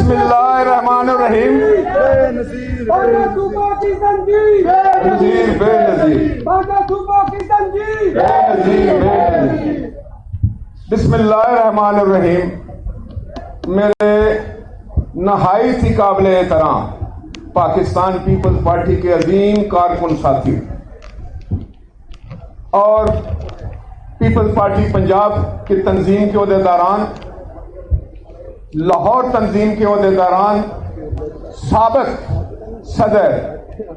بسم اللہ الرحمن الرحیم. بسم اللہ الرحمن الرحیم. میرے نہایت ہی قابل احترام پاکستان پیپلز پارٹی کے عظیم کارکن ساتھی اور پیپلز پارٹی پنجاب کی تنظیم کے عہدیداران، لاہور تنظیم کے عہدیداران، سابق صدر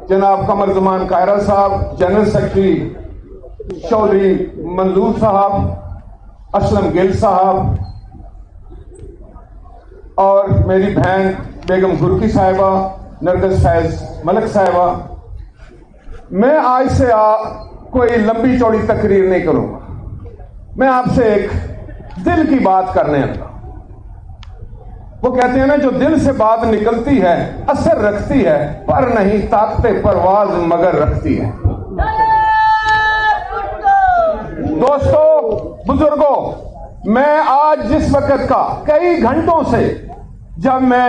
جناب قمر زمان کائرہ صاحب، جنرل سیکرٹری چودھری منظور صاحب، اسلم گل صاحب اور میری بہن بیگم گرکی صاحبہ، نرگس فیض ملک صاحبہ. میں آج سے کوئی لمبی چوڑی تقریر نہیں کروں گا. میں آپ سے ایک دل کی بات کرنے لگا. وہ کہتے ہیں نا، جو دل سے بات نکلتی ہے اثر رکھتی ہے، پر نہیں طاقت پرواز مگر رکھتی ہے. دوستو، بزرگوں، میں آج جس وقت کا کئی گھنٹوں سے، جب میں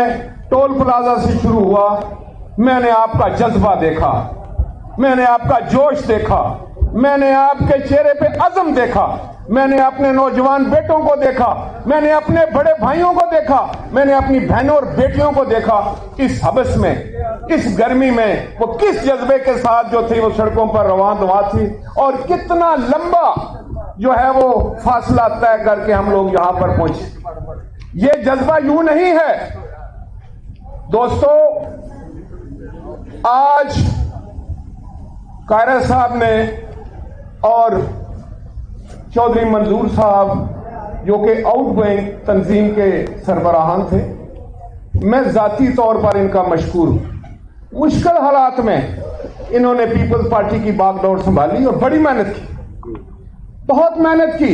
ٹول پلازا سے شروع ہوا، میں نے آپ کا جذبہ دیکھا، میں نے آپ کا جوش دیکھا، میں نے آپ کے چہرے پہ عزم دیکھا، میں نے اپنے نوجوان بیٹوں کو دیکھا، میں نے اپنے بڑے بھائیوں کو دیکھا، میں نے اپنی بہنوں اور بیٹیوں کو دیکھا. اس حبس میں، اس گرمی میں وہ کس جذبے کے ساتھ جو تھی وہ سڑکوں پر رواں دوا تھی، اور کتنا لمبا جو ہے وہ فاصلہ طے کر کے ہم لوگ یہاں پر پہنچے. یہ جذبہ یوں نہیں ہے دوستو. آج کائرہ صاحب نے اور چودھری منظور صاحب جو کہ آؤٹ گوئنگ تنظیم کے سربراہان تھے، میں ذاتی طور پر ان کا مشکور ہوں. مشکل حالات میں انہوں نے پیپلز پارٹی کی باغ ڈور سنبھالی اور بڑی محنت کی، بہت محنت کی.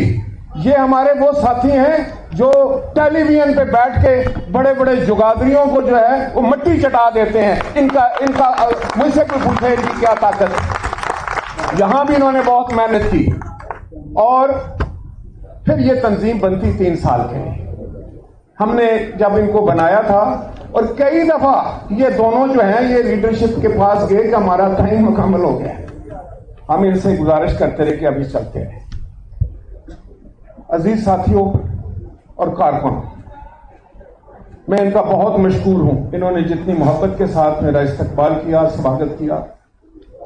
یہ ہمارے وہ ساتھی ہیں جو ٹیلی ویژن پہ بیٹھ کے بڑے بڑے جگادریوں کو جو ہے وہ مٹی چٹا دیتے ہیں. ان کا مجھ سے کوئی پوچھے ان کی کیا طاقت ہے. یہاں بھی انہوں نے بہت محنت کی. اور پھر یہ تنظیم بنتی 3 سال کے لیے. ہم نے جب ان کو بنایا تھا، اور کئی دفعہ یہ دونوں جو ہیں یہ لیڈرشپ کے پاس گئے کہ ہمارا ٹائم مکمل ہو گیا. ہم ان سے گزارش کرتے رہے کہ ابھی چلتے رہے. عزیز ساتھیوں اور کارکنوں، میں ان کا بہت مشکور ہوں. انہوں نے جتنی محبت کے ساتھ میرا استقبال کیا، سواگت کیا.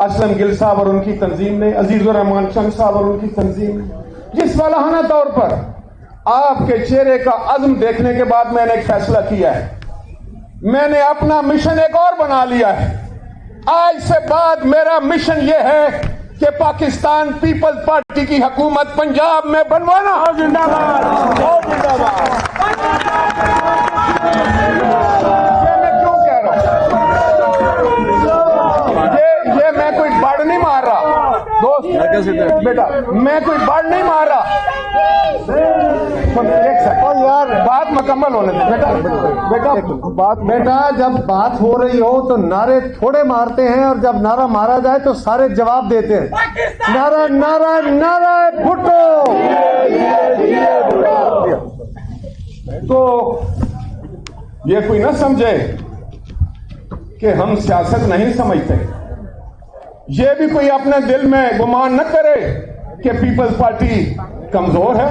اسلم گل صاحب اور ان کی تنظیم نے، عزیز الرحمان چند صاحب اور ان کی تنظیم نے، جس والہانہ طور پر آپ کے چہرے کا عزم دیکھنے کے بعد میں نے ایک فیصلہ کیا ہے. میں نے اپنا مشن ایک اور بنا لیا ہے. آج سے بعد میرا مشن یہ ہے کہ پاکستان پیپلز پارٹی کی حکومت پنجاب میں بنوانا. زندہ باد، زندہ باد. یہ میں کیوں کہہ رہا ہوں؟ یہ میں کوئی بڑ نہیں مار رہا دوست، بیٹا میں کوئی بڑ نہیں مار رہا. ایک سیکنڈ یار، بات مکمل ہونے دیں. بیٹا جب بات ہو رہی ہو تو نعرے تھوڑے مارتے ہیں، اور جب نعرہ مارا جائے تو سارے جواب دیتے ہیں. نعرہ نعرہ نعرہ بھٹو. تو یہ کوئی نہ سمجھے کہ ہم سیاست نہیں سمجھتے. یہ بھی کوئی اپنے دل میں گمان نہ کرے کہ پیپلز پارٹی کمزور ہے.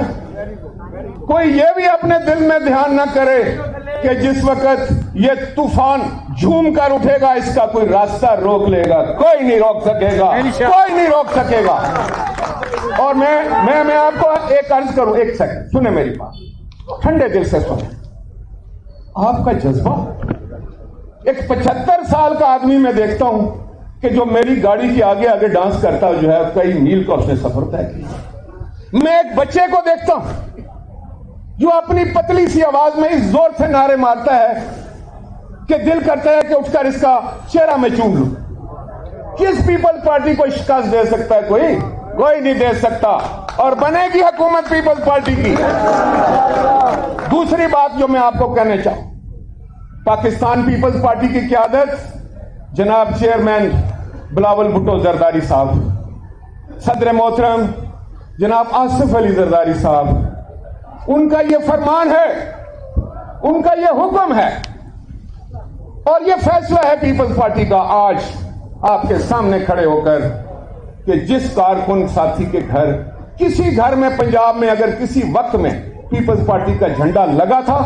کوئی یہ بھی اپنے دل میں دھیان نہ کرے کہ جس وقت یہ طوفان جھوم کر اٹھے گا اس کا کوئی راستہ روک لے گا. کوئی نہیں روک سکے گا، کوئی نہیں روک سکے گا. اور میں آپ کو ایک عرض کروں، ایک سیکنڈ سنیں میری بات، ٹھنڈے دل سے سنیں. آپ کا جذبہ، ایک 75 سال کا آدمی میں دیکھتا ہوں کہ جو میری گاڑی کے آگے آگے ڈانس کرتا جو ہے، کئی میل کا اس نے سفر طے کیا. میں ایک بچے کو دیکھتا ہوں جو اپنی پتلی سی آواز میں اس زور سے نعرے مارتا ہے کہ دل کرتا ہے کہ اٹھ کر اس کا چہرہ میں چوم لوں. کس پیپلز پارٹی کو شکست دے سکتا ہے؟ کوئی نہیں دے سکتا. اور بنے گی حکومت پیپلز پارٹی کی. دوسری بات جو میں آپ کو کہنا چاہوں، پاکستان پیپلز پارٹی کی قیادت جناب چیئرمین بلاول بھٹو زرداری صاحب، صدر محترم جناب آصف علی زرداری صاحب، ان کا یہ فرمان ہے، ان کا یہ حکم ہے اور یہ فیصلہ ہے پیپلز پارٹی کا آج آپ کے سامنے کھڑے ہو کر کہ جس کارکن ساتھی کے گھر کسی گھر میں پنجاب میں اگر کسی وقت میں پیپلز پارٹی کا جھنڈا لگا تھا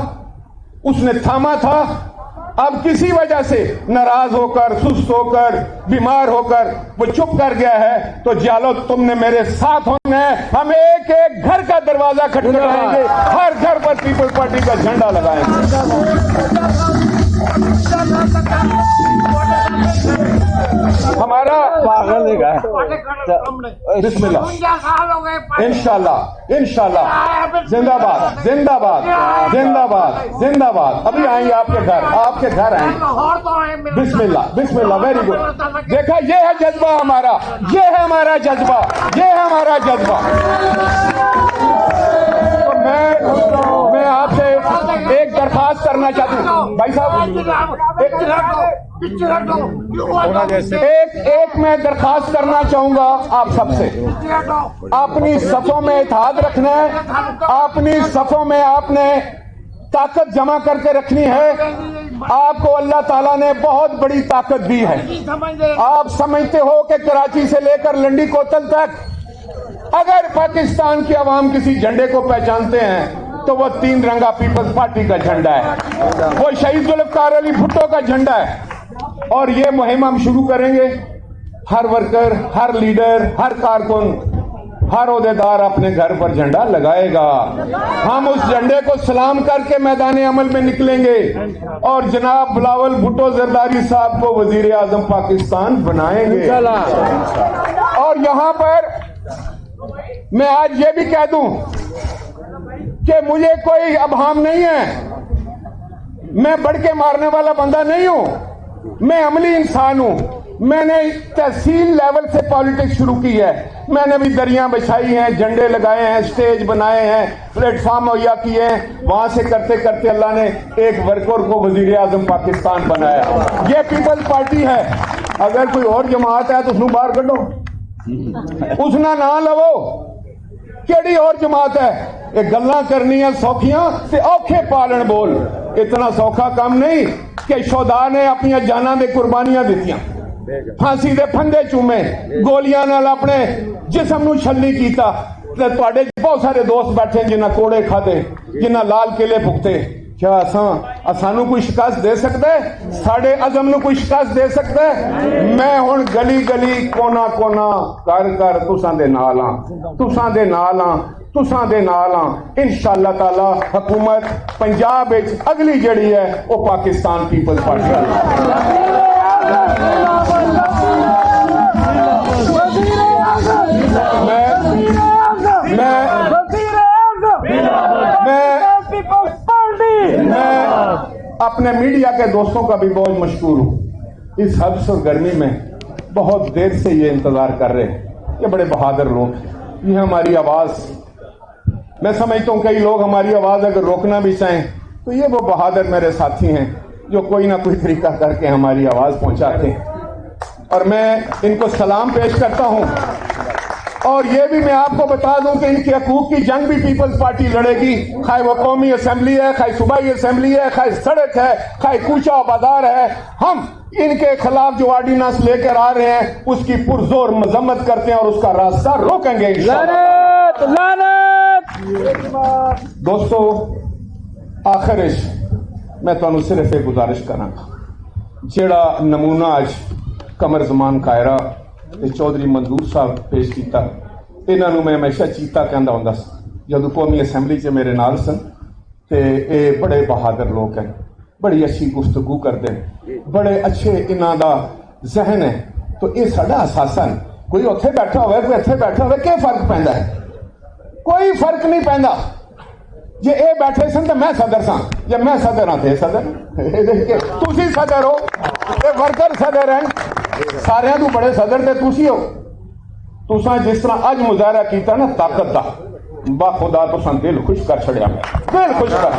اس نے تھاما تھا اب کسی وجہ سے ناراض ہو کر سست ہو کر بیمار ہو کر وہ چپ کر گیا ہے تو جالو تم نے میرے ساتھ ہونا ہے ہم ایک ایک گھر کا دروازہ کھٹکھٹائیں گے ہر گھر پر پیپلز پارٹی کا جھنڈا لگائیں گے ہمارا بسم اللہ انشاءاللہ زندہ باد زندہ باد زندہ باد زندہ باد ابھی آئیں گے آپ کے گھر آئیں گے بسم اللہ ویری گڈ دیکھا یہ ہے جذبہ ہمارا یہ ہے ہمارا جذبہ یہ ہے ہمارا جذبہ میں آپ سے ایک درخواست کرنا چاہتا ہوں بھائی صاحب ایک میں درخواست کرنا چاہوں گا آپ سب سے اپنی صفوں میں اتحاد رکھنا ہے اپنی صفوں میں آپ نے طاقت جمع کر کے رکھنی ہے آپ کو اللہ تعالیٰ نے بہت بڑی طاقت دی ہے آپ سمجھتے ہو کہ کراچی سے لے کر لنڈی کوتل تک اگر پاکستان کی عوام کسی جھنڈے کو پہچانتے ہیں تو وہ 3 رنگا پیپلز پارٹی کا جھنڈا ہے وہ شہید ذوالفقار علی بھٹو کا جھنڈا ہے اور یہ مہم ہم شروع کریں گے ہر ورکر ہر لیڈر ہر کارکن ہر عہدیدار اپنے گھر پر جھنڈا لگائے گا ہم اس جھنڈے کو سلام کر کے میدان عمل میں نکلیں گے اور جناب بلاول بھٹو زرداری صاحب کو وزیر اعظم پاکستان بنائیں گے اور یہاں پر میں آج یہ بھی کہہ دوں کہ مجھے کوئی ابہام نہیں ہے میں بڑھ کے مارنے والا بندہ نہیں ہوں میں عملی انسان ہوں میں نے تحصیل لیول سے پالیٹکس شروع کی ہے میں نے بھی دریاں بچھائی ہیں جھنڈے لگائے ہیں سٹیج بنائے ہیں پلیٹ فارم مہیا کیے ہیں وہاں سے کرتے کرتے اللہ نے ایک ورکر کو وزیر اعظم پاکستان بنایا یہ پیپلز پارٹی ہے اگر کوئی اور جماعت ہے تو اس کو باہر کڈو اس نہ لو کیڑی اور جماعت ہے یہ گلاں کرنی سوکھیاں تے اوکھے پالن بول اتنا سوکھا کام نہیں کہ شہداء نے اپنی جاناں دے قربانیاں دتیاں پھانسی دے پھندے چومے گولیاں نال اپنے جسم نو چھلی کیتا تے تواڈے بہت سارے دوست بیٹھے جنہاں کوڑے کھادے جنہاں لال قلعے پھکتے کیا اسانو کوئی شکست دے سکتا ہے ساڑھے عزم نو کوئی شکست دے سکتا ہے میں ہن گلی گلی کونا کونا کر تساں دے نال ہاں تساں دے نال ہاں تساں دے نال ہاں انشاءاللہ تعالی حکومت پنجاب وچ اگلی جڑی ہے وہ پاکستان پیپلز پارٹی میں اپنے میڈیا کے دوستوں کا بھی بہت مشکور ہوں اس حبس اور گرمی میں بہت دیر سے یہ انتظار کر رہے ہیں یہ بڑے بہادر لوگ ہیں یہ ہماری آواز میں سمجھتا ہوں کئی لوگ ہماری آواز اگر روکنا بھی چاہیں تو یہ وہ بہادر میرے ساتھی ہیں جو کوئی نہ کوئی طریقہ کر کے ہماری آواز پہنچاتے ہیں اور میں ان کو سلام پیش کرتا ہوں اور یہ بھی میں آپ کو بتا دوں کہ ان کے حقوق کی جنگ بھی پیپلز پارٹی لڑے گی خواہ وہ قومی اسمبلی ہے خواہ صوبائی اسمبلی ہے خواہ سڑک ہے خواہ کوچہ بازار ہے ہم ان کے خلاف جو آرڈیننس لے کر آ رہے ہیں اس کی پرزور مذمت کرتے ہیں اور اس کا راستہ روکیں گے دوستو آخر میں تمہیں صرف ایک گزارش کرنا جیڑا نمونہ آج قمر زمان کائرہ چودھری منظور صاحب پیش کیتا انہوں میں ہمیشہ چیتا کہندا ہوندا سی جدو قومی اسمبلی چ میرے نال سن تے اے بڑے بہادر لوگ ہیں بڑی اچھی گفتگو کرتے ہیں بڑے اچھے انہاں دا ذہن ہے تو یہ ساڈا احساسہ ہے کوئی اوتھے بیٹھا ہوئے کوئی اتھے بیٹھا ہوئے کیا فرق پیندا ہے کوئی فرق نہیں پیندا جی اے بیٹھے سن تو میں صدر سا یا میں صدر ہاں تے صدر تسی صدر ہو اے ورکر صدر ہیں سارے تو بڑے صدر تے تسی ہو تساں جس طرح اج مظاہرہ کیتا نا طاقت دا با خدا تساں دل خوش کر چھڑیا دل خوش کر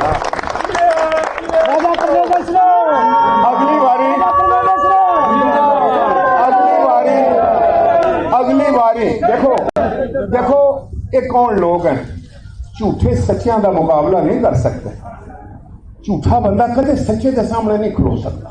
اگلی باری دیکھو یہ کون لوگ ہیں جھوٹے سچیاں دا مقابلہ نہیں کر سکتے جھوٹا بندہ کدے سچے کے سامنے نہیں کھلو سکتا